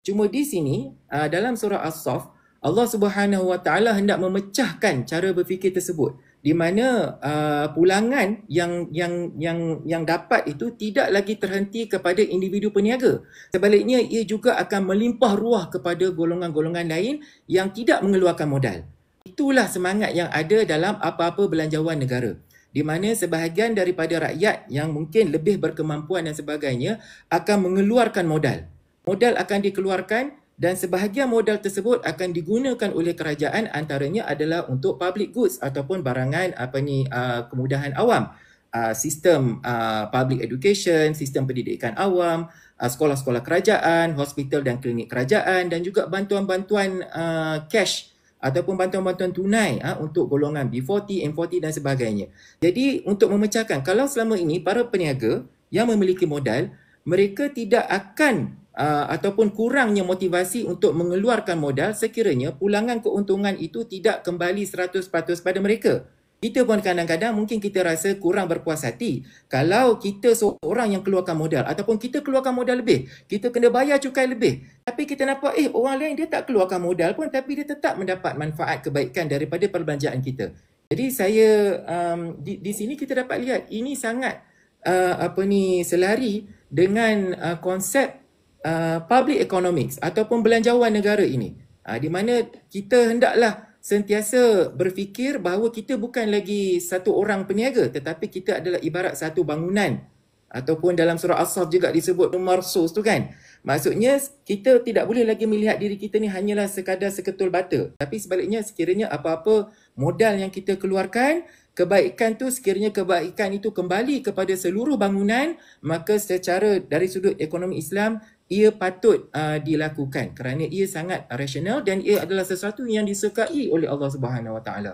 Cuma di sini dalam surah As-Saff, Allah Subhanahu Wa Taala hendak memecahkan cara berfikir tersebut, di mana pulangan yang dapat itu tidak lagi terhenti kepada individu peniaga. Sebaliknya, ia juga akan melimpah ruah kepada golongan-golongan lain yang tidak mengeluarkan modal. Itulah semangat yang ada dalam apa-apa belanjawan negara, di mana sebahagian daripada rakyat yang mungkin lebih berkemampuan dan sebagainya akan mengeluarkan modal. Modal akan dikeluarkan dan sebahagian modal tersebut akan digunakan oleh kerajaan, antaranya adalah untuk public goods ataupun barangan kemudahan awam. Sistem public education, sistem pendidikan awam, sekolah-sekolah kerajaan, hospital dan klinik kerajaan, dan juga bantuan-bantuan cash ataupun bantuan-bantuan tunai untuk golongan B40, M40 dan sebagainya. Jadi untuk memecahkan, kalau selama ini para peniaga yang memiliki modal, mereka tidak akan ataupun kurangnya motivasi untuk mengeluarkan modal sekiranya pulangan keuntungan itu tidak kembali 100% pada mereka. Kita pun kadang-kadang mungkin kita rasa kurang berpuas hati kalau kita seorang yang keluarkan modal ataupun kita keluarkan modal lebih, kita kena bayar cukai lebih. Tapi kita nampak orang lain dia tak keluarkan modal pun tapi dia tetap mendapat manfaat kebaikan daripada perbelanjaan kita. Jadi saya di sini kita dapat lihat ini sangat selari dengan konsep public economics ataupun belanjawan negara ini, di mana kita hendaklah sentiasa berfikir bahawa kita bukan lagi satu orang peniaga, tetapi kita adalah ibarat satu bangunan, ataupun dalam surah As-Saff juga disebut marsus tu kan. Maksudnya kita tidak boleh lagi melihat diri kita ni hanyalah sekadar seketul bata, tapi sebaliknya sekiranya apa-apa modal yang kita keluarkan, kebaikan tu sekiranya kebaikan itu kembali kepada seluruh bangunan, maka secara dari sudut ekonomi Islam ia patut dilakukan kerana ia sangat rasional dan ia adalah sesuatu yang disukai oleh Allah Subhanahu Wa Taala.